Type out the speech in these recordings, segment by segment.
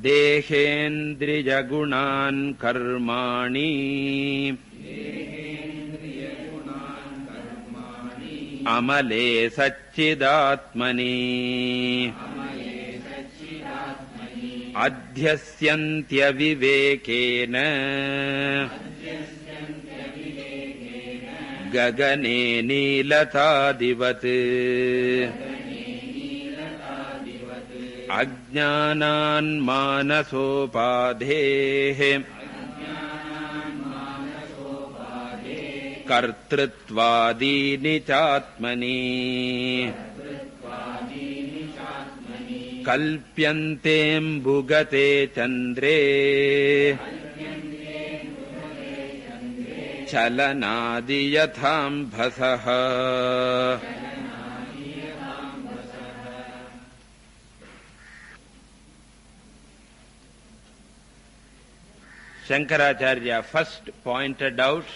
Dehendriya gunan karmani Amale Satchidatmani Adhyasyantya vivekena Gagane Nilatadivat Ajnanan Manasopadhe Kartritvadini Chatmani Kalpyantem Bhugate Chandre Chalanadi Yatham Bhasaha. Shankaracharya first pointed out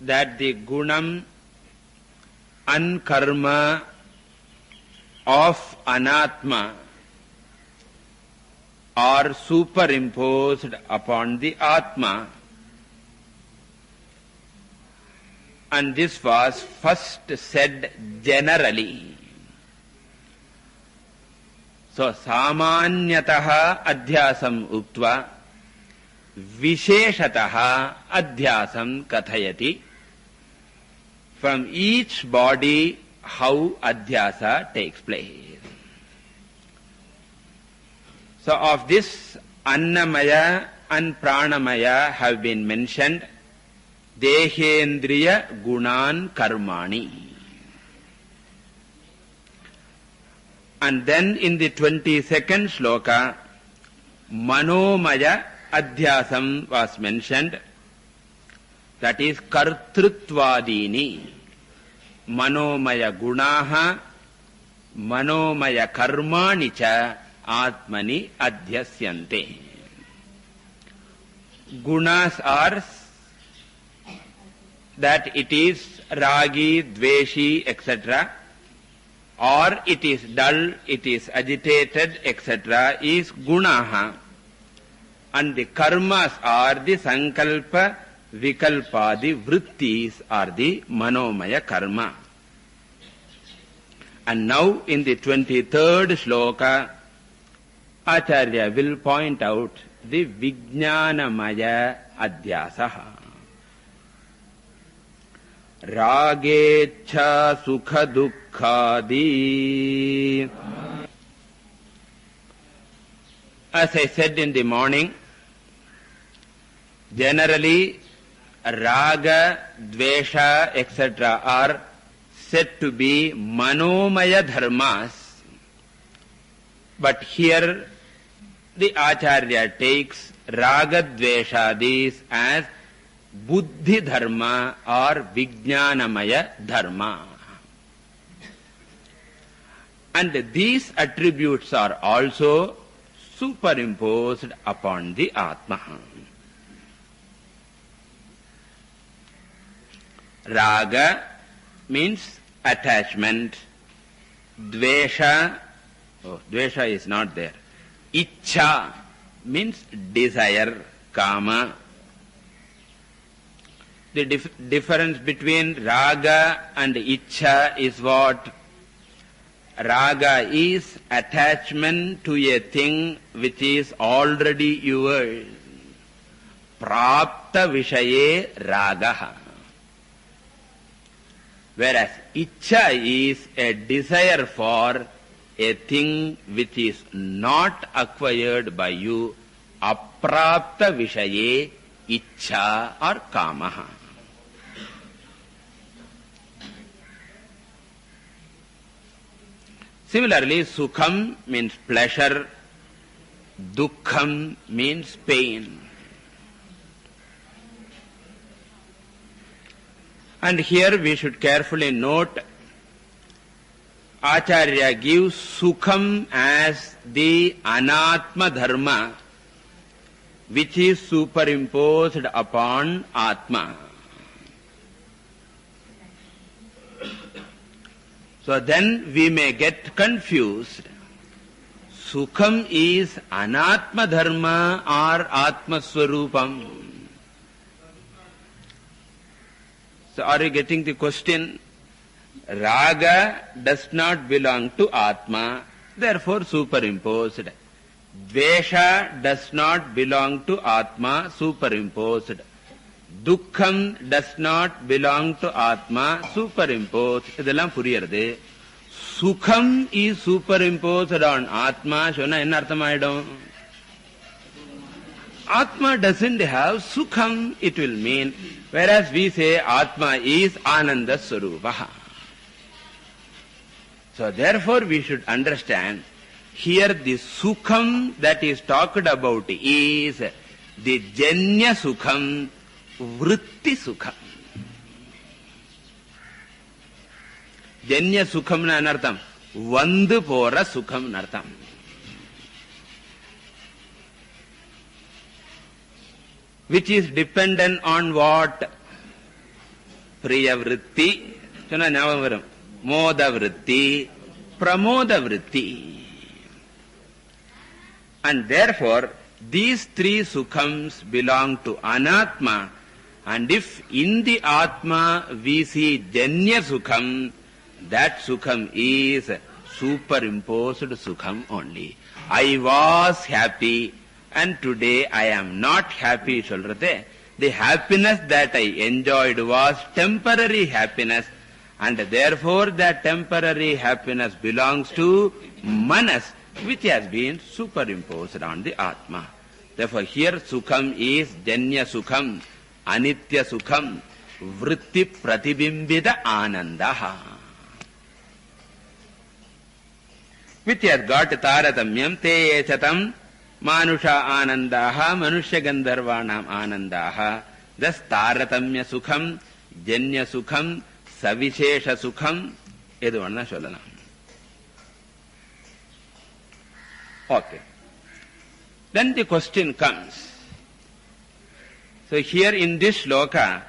that the gunam and karma of anatma are superimposed upon the atma, and this was first said generally. So, samanyataha adhyasam uktva visheshataha adhyasam kathayati. From each body, how adhyasa takes place. So, of this, annamaya and pranamaya have been mentioned. Dehendriya gunan karmani. And then in the 22nd shloka, manomaya adhyasam was mentioned. That is kartritvadini. Manomaya gunaha, manomaya karmani cha atmani adhyasyante. Gunas are that it is ragi, dveshi, etc. or it is dull, it is agitated, etc. is gunaha. And the karmas are the sankalpa, vikalpadi, vrittis are the manomaya karma. And now in the 23rd shloka, Acharya will point out the vijnanamaya adhyasaha. Ragecha sukha dukkhadi. As I said in the morning, generally raga, dvesha, etc. are said to be manomaya dharmas. But here the Acharya takes raga dveshadis as buddhi dharma or vijnanamaya dharma. And these attributes are also superimposed upon the Atma. Raga means attachment. Dvesha, dvesha is not there. Ichcha means desire, kama. The difference between raga and ichcha is what? Raga is attachment to a thing which is already yours. Prapta vishaye ragaha. Whereas ichcha is a desire for a thing which is not acquired by you. Aprapta vishaye ichcha or kamaha. Similarly, sukham means pleasure, dukkham means pain. And here we should carefully note, Acharya gives sukham as the anatma dharma, which is superimposed upon atma. So then we may get confused Sukham is anatma dharma or atma swarupam. So are you getting the question? Raga does not belong to Atma, therefore superimposed. Dvesha does not belong to Atma, superimposed. Dukkham does not belong to Atma, superimposed. Idellam puriyarde. Sukham is superimposed on Atma. Shona enna arthamaidum? Atma doesn't have Sukham, it will mean. Whereas we say Atma is Ananda Swarupaha. So therefore we should understand here the Sukham that is talked about is the Janya Sukham, Vritti Sukham. Janya Sukham na anartham, Vandu Pora Sukham nartham. Which is dependent on what? Priya Vritti, Chana Navavaram, Moda Vritti, Pramoda Vritti. And therefore, these three Sukhams belong to Anatma. And if in the Atma we see Janya Sukham, that Sukham is superimposed Sukham only. I was happy and today I am not happy, Solrate. The happiness that I enjoyed was temporary happiness, and therefore that temporary happiness belongs to Manas, which has been superimposed on the Atma. Therefore here Sukham is Janya Sukham, Anitya Sukham, Vritti Pratibimbida Anandaha. Which has got Taratamyam, Te Chatam, Manusha Anandaha, Manusha Gandharvanam Anandaha. Thus Taratamya Sukham, Janya Sukham, Savishesha Sukham, Eduvarna Sholana. Okay. Then the question comes. So here in this shloka,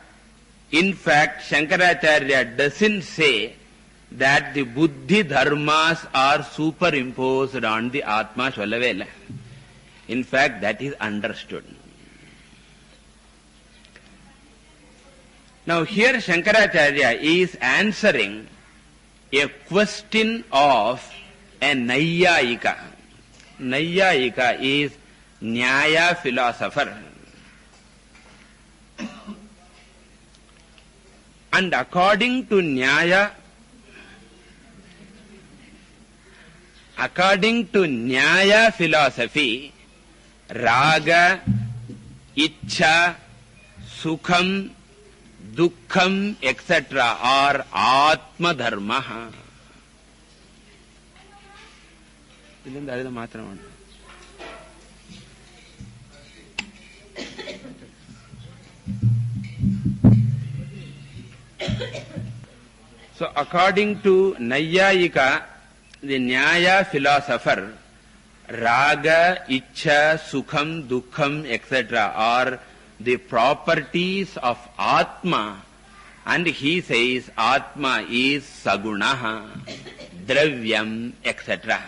in fact, Shankaracharya doesn't say that the buddhi dharmas are superimposed on the Atma Sholavela. In fact, that is understood. Now here Shankaracharya is answering a question of a Nayyayika. Nayyayika is Nyaya philosopher. And according to Nyaya philosophy, Raga, Ichcha, Sukham, Dukkham, etc. are Atma Dharma. So according to Nayyayika, the Nyaya philosopher, Raga, Ichcha, Sukham, Dukkham, etc. are the properties of Atma, and he says Atma is Sagunaha, Dravyam, etc.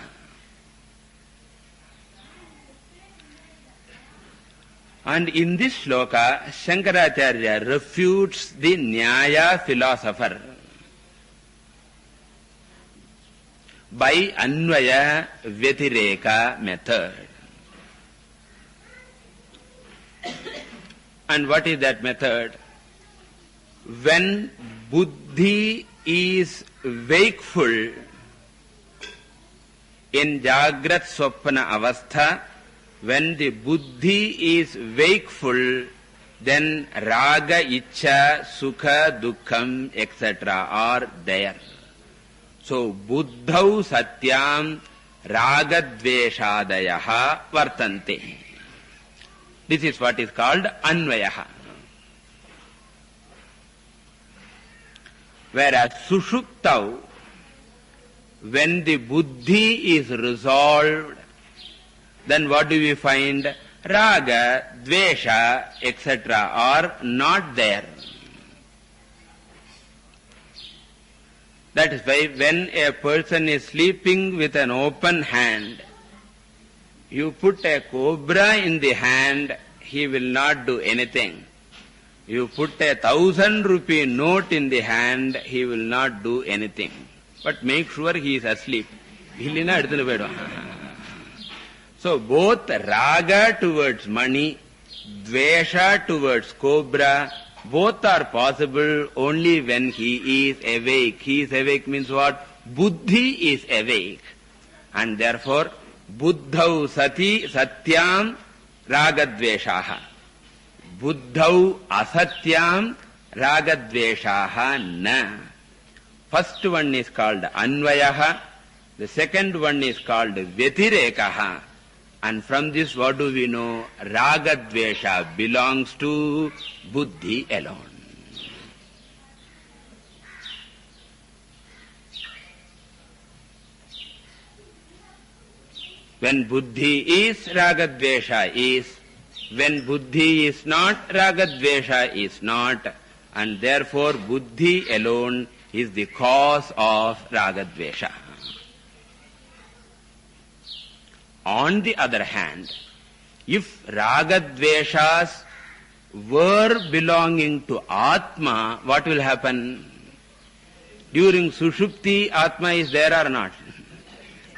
And in this shloka, Shankaracharya refutes the Nyaya philosopher by Anvaya Vyatireka method. And what is that method? When buddhi is wakeful in Jagrat Swapna Avastha, when the buddhi is wakeful, then Raga, Ichcha, Sukha, Dukkham, etc. are there. So, Buddhau Satyam Ragadveshadayaha Vartante. This is what is called Anvayaha. Whereas Sushuptau, when the buddhi is resolved, then what do we find? Raga, Dvesha, etc. are not there. That is why when a person is sleeping with an open hand, You put a cobra in the hand, he will not do anything. You put a 1,000 rupee note in the hand, he will not do anything. But make sure he is asleep. So both raga towards money, dvesha towards cobra, both are possible only when he is awake. He is awake means what? Buddhi is awake. And therefore, buddhau sati satyam ragadveshaha. Buddhau asatyam ragadveshaha na. First one is called anvayaha. The second one is called vyatirekaha. And from this what do we know? Ragadvesha belongs to buddhi alone. When buddhi is, ragadvesha is. When buddhi is not, ragadvesha is not. And therefore buddhi alone is the cause of ragadvesha. On the other hand, if ragadveshas were belonging to Atma, what will happen? During Sushupti, Atma is there or not?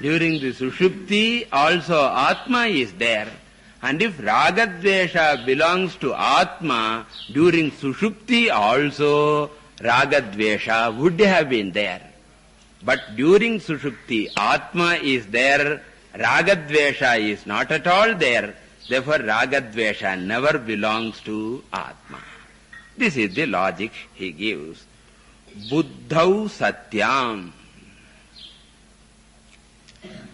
During the Sushupti, also Atma is there. And if ragadvesha belongs to Atma, during Sushupti also ragadvesha would have been there. But during Sushupti, Atma is there, ragadvesha is not at all there. Therefore, ragadvesha never belongs to Atma. This is the logic he gives. Buddhau satyam.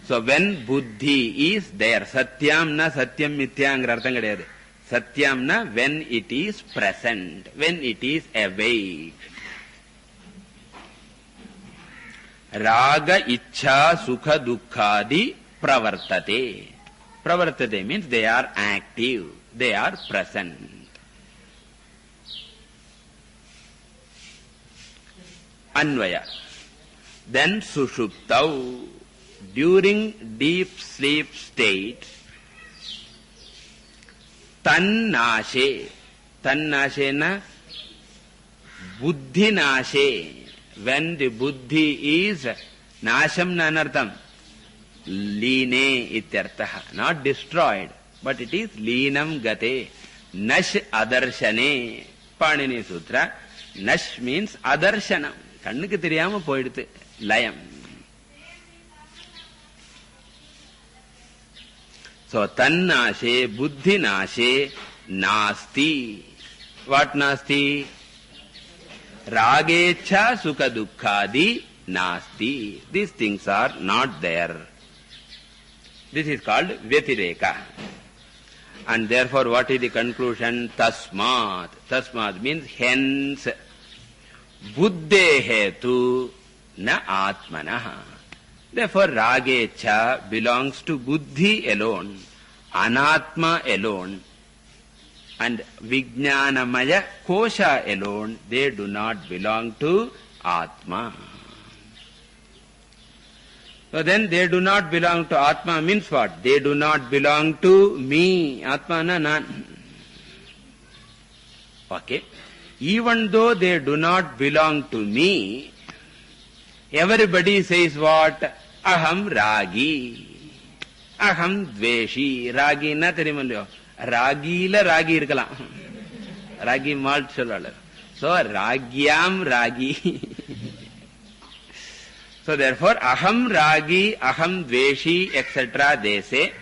So when buddhi is there, satyam na satyam mithyangra artham kadayadu. Satyam na when it is present, when it is awake. Raga ichha sukha dukkhadi pravartate. Pravartate means they are active, they are present. Anvaya. Then sushuptau. During deep sleep state, tannashe. Tannashe na buddhi nashe. When the buddhi is nasham na anartham. Line ityartaha. Not destroyed, but it is linam gate. Nash adarshane. Panini Sutra. Nash means adarshanam. Kannukku theriyama poiduthu. Layam. So, tannashe, buddhi nashe, nasti. What nasti? Ragecha sukha dukkhadi nasti. These things are not there. This is called vyatireka. And therefore, what is the conclusion? Tasmat. Tasmat means hence. Buddhe hetu na atmanaha. Therefore, ragecha belongs to buddhi alone, anatma alone, and vijnanamaya kosha alone. They do not belong to atma. So then they do not belong to atma means what? They do not belong to me. Atma na nan. Okay. Even though they do not belong to me, everybody says what? Aham ragi. Aham dveshi. Ragi na therimalyo. Ragi la ragi irkalam. Ragi malt sollala. So ragyam ragi. So therefore aham ragi, aham dveshi, etc. they say.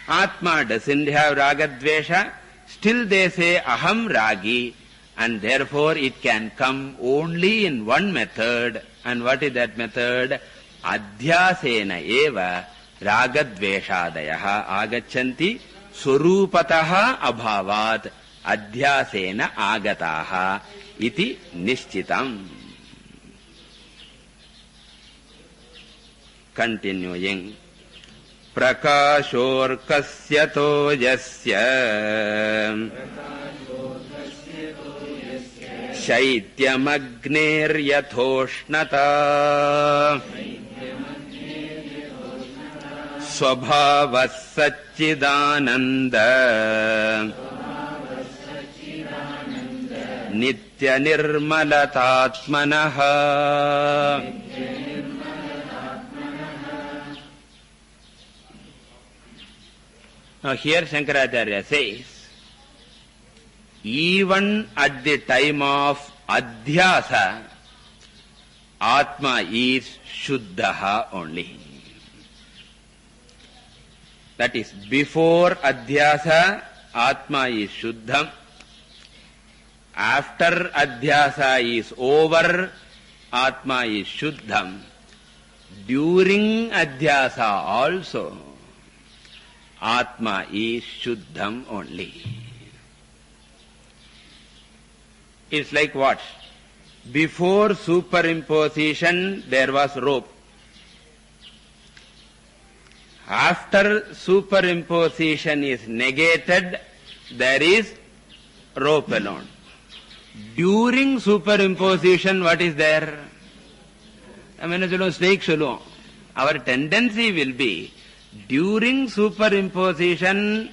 Atma doesn't have ragadvesha. Still they say aham ragi. And therefore it can come only in one method. And what is that method? Adhyasena eva ragadveshadayaha agachanti surupataha abhavat adhyasena agataha iti nishchitam. Continuing. Prakashorkasyato yasya Shaityamagner yatoshnata swabhava satchidananda nitya nirmalatatmanaha. Now here Shankaracharya says, even at the time of adhyasa, Atma is Shuddha only. That is, before adhyasa, Atma is Shuddham. After adhyasa is over, Atma is Shuddham. During adhyasa also, Atma is Shuddham only. It's like what? Before superimposition, there was rope. After superimposition is negated, there is rope alone. During superimposition, what is there? Snake shalom. Our tendency will be, during superimposition,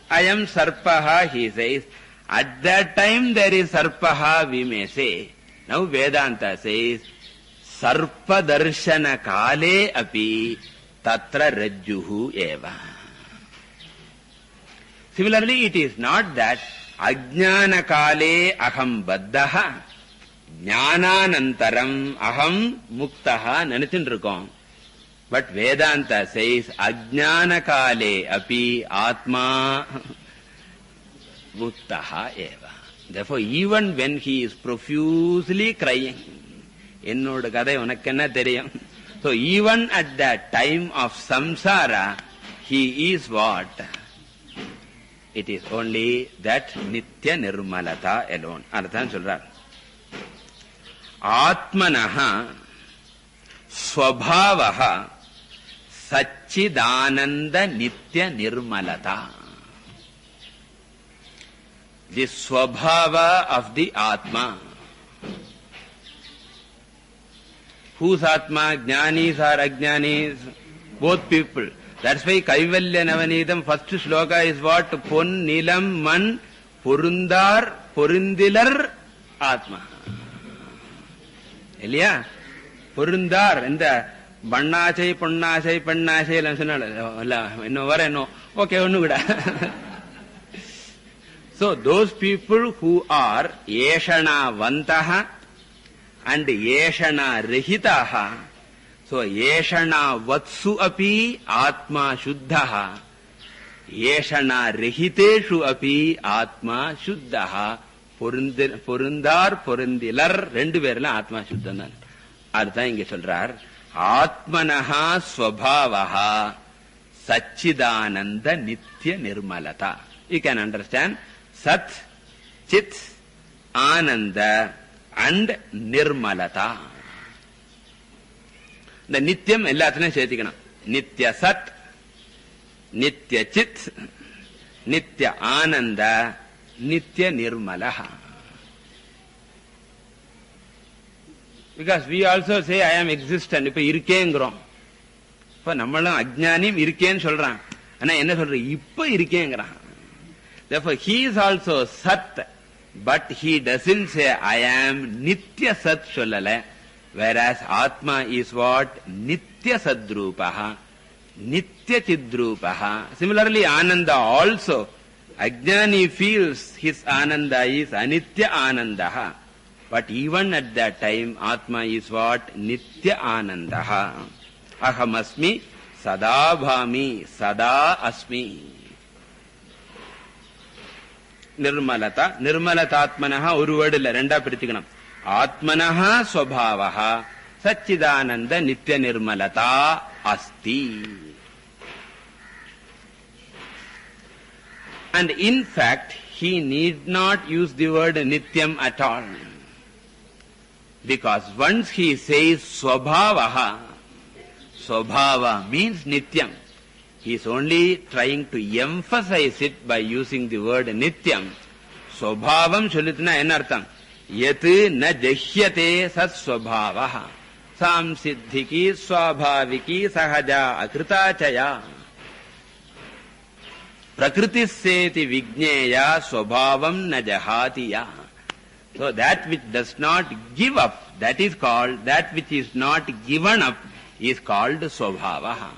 I am Sarpaha, he says. At that time there is Sarpaha, we may say. Now Vedanta says, Sarpa darshana kale api tatra rajjuhu eva. Similarly, it is not that ajnana kale aham baddaha, jnananantaram aham muktaha nanithindirukom. But Vedanta says, ajnana kale api atma muktaha eva. Therefore, even when he is profusely crying, ennoda kadai unakkenna theriyum. So even at that time of samsara, he is what? It is only that nitya nirmalata alone. Arthan solrar. Atmanaha swabhavaha Satchidananda nitya nirmalata. The swabhava of the Atma. Whose Atma? Jnanis or Ajnanis? Both people. That's why Kaivalya Navanidam first shloka is what? Pon, Nilam, Man, Purundar, Purindilar, Atma. Ilya? Purundar. In the Bannachai, Punnachai, Pannachai, no. Okay, so those people who are Yeshana Vantaha and Yeshana Rehitaha, so Yeshana Vatsu api Atma Shuddhaha, Yeshana Rehiteshu api Atma Shuddhaha, Purundar, Purindilar, rendu verla Atma Shuddhanan. Artha inge solrar, Atmanaha Swabhavaha Satchidananda Nitya Nirmalata. You can understand Sat, Chit, Ananda and Nirmalata. The Nityam ellathine setikana. Nitya Sat, Nitya Chit, Nitya Ananda, Nitya Nirmalaha. Because we also say I am existent. Ipa irukengrom. Ipa nammalam ajnanim irukken solran. Ana enna solra ipa irukengran. Therefore he is also Sat, but he doesn't say I am Nitya Sat sollala. Whereas Atma is what? Nitya Sadrupaha, Nitya Chidrupaha. Similarly, Ananda also. Ajnani feels his Ananda is Anitya Anandaha. But even at that time, Atma is what? Nitya Anandaha. Aham asmi sada bhami sada asmi. Nirmalata. Nirmalatatmanaha oru word illa renda pirichikanam. Atmanaha swabhavaha Satchidananda nitya nirmalata asti. And in fact, he need not use the word nityam at all. Because once he says swabhavaha, swabhava means nityam. He is only trying to emphasize it by using the word nityam. Swabhavam solithna enartham. Yat na jahyate sat swabhavaha. Samsiddhiki swabhaviki sahaja akritachaya. Prakritisyeti vijneya swabhavam na jahatiya. So that which does not give up, that is called, that which is not given up is called swabhavaha.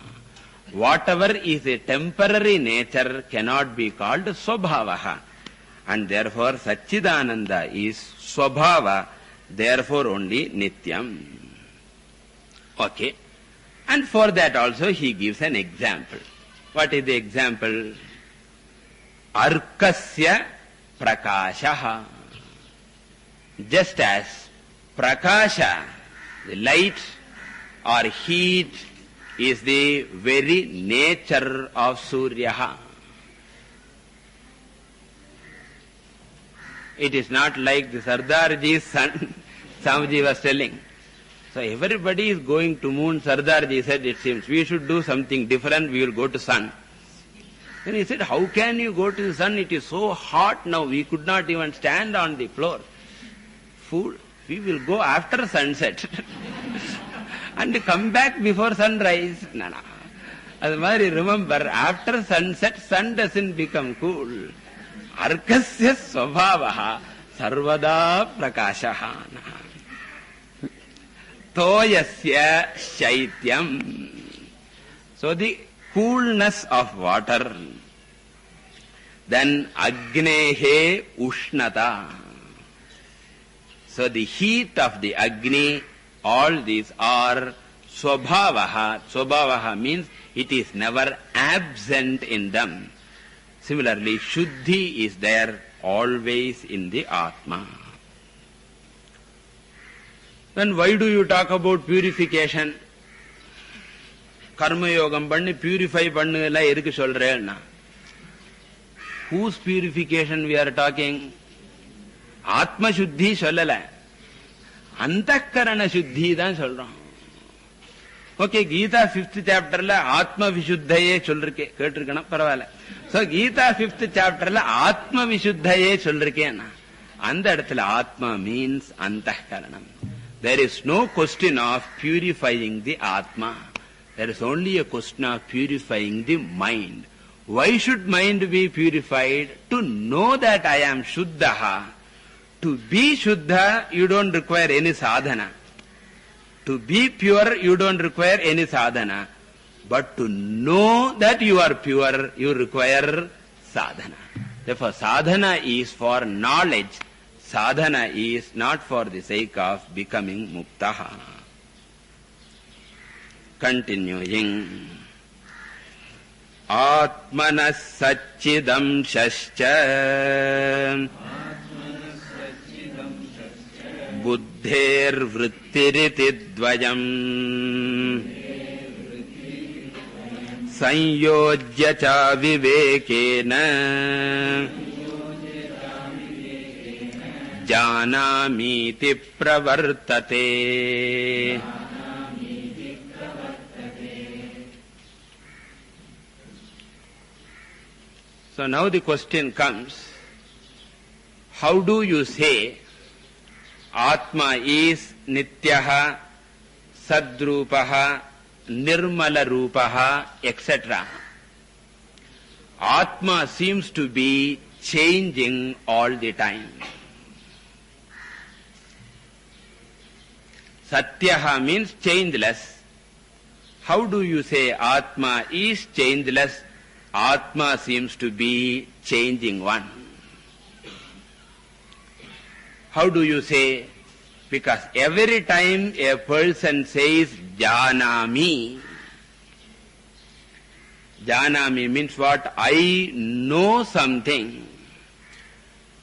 Whatever is a temporary nature cannot be called swabhavaha. And therefore Satchidananda is swabhava, therefore only nityam. Okay. And for that also he gives an example. What is the example? Arkasya prakashaha. Just as prakasha, the light or heat, is the very nature of Suryaha. It is not like the Sardarji's son, Swamiji was telling. So everybody is going to moon. Sardarji said, it seems we should do something different, we will go to sun. Then he said, how can you go to the sun? It is so hot now, we could not even stand on the floor. Fool, we will go after sunset and come back before sunrise. No. As Mari, remember, after sunset, sun doesn't become cool. Arkasya swabhavaha sarvada prakashaha. Toyasya shaityam. So the coolness of water. Then agnehe ushnata. So the heat of the Agni, all these are swabhavaha. Swabhavaha means it is never absent in them. Similarly, Shuddhi is there always in the Atma. Then why do you talk about purification? Karma yogam panni purify pannu ella edukku solrena? Whose purification we are talking? Atma Shuddhi sollala. Antakarana Shuddhi dhan solram. Okay, Gita 5th chapter la Atma Vishuddhaye solrike. Ketirukana paravala. So Gita 5th chapter la Atma Vishuddhaye solrikena. Andha edathila Atma means Antakaranam. There is no question of purifying the Atma. There is only a question of purifying the mind. Why should mind be purified? To know that I am Shuddha. To be Shuddha, you don't require any sadhana. To be pure, you don't require any sadhana. But to know that you are pure, you require sadhana. Therefore, sadhana is for knowledge. Sadhana is not for the sake of becoming muktaha. Continuing. Atmanas satchidam shascha buddher vrittiriti dvayam sanyojya cha vivekena janamiti pravartate. So now the question comes, how do you say Atma is Nityaha, Sadrupaha, Nirmala Rupaha, etc. Atma seems to be changing all the time. Satyaha means changeless. How do you say Atma is changeless? Atma seems to be changing one. How do you say? Because every time a person says Janami, Janami means what? I know something.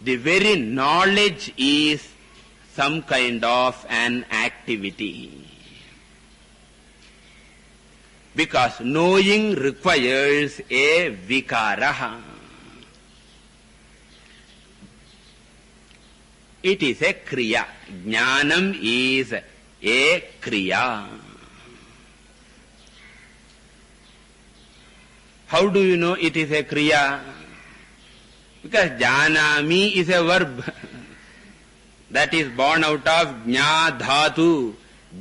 The very knowledge is some kind of an activity. Because knowing requires a vikaraha. It is a kriya. Jnanam is a kriya. How do you know it is a kriya? Because janami is a verb that is born out of jna dhatu.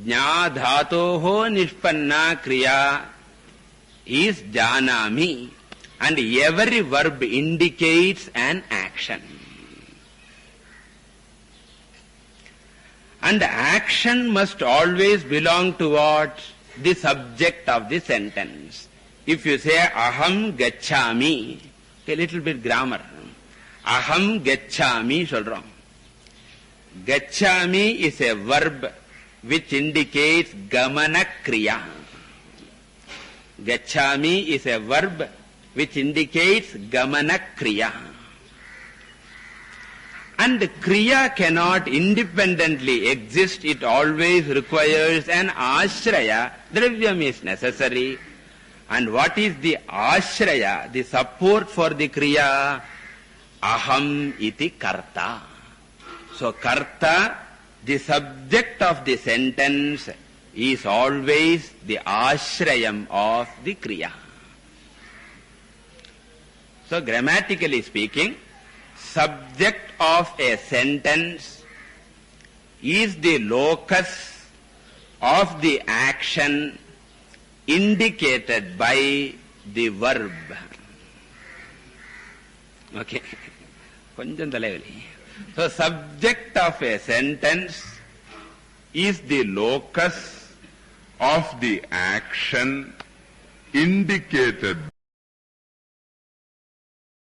Jna dhatoho nishpanna kriya is janami. And every verb indicates an action. And action must always belong to what? The subject of the sentence. If you say, aham gacchami, a little bit grammar. Aham gacchami solrom. Gacchami is a verb which indicates gamana kriya. Gacchami is a verb which indicates gamana kriya. And kriya cannot independently exist. It always requires an ashraya. Dravyam is necessary. And what is the ashraya, the support for the kriya? Aham iti karta. So karta, the subject of the sentence, is always the ashrayam of the kriya. So grammatically speaking, subject of a sentence is the locus of the action indicated by the verb. Okay. So subject of a sentence is the locus of the action indicated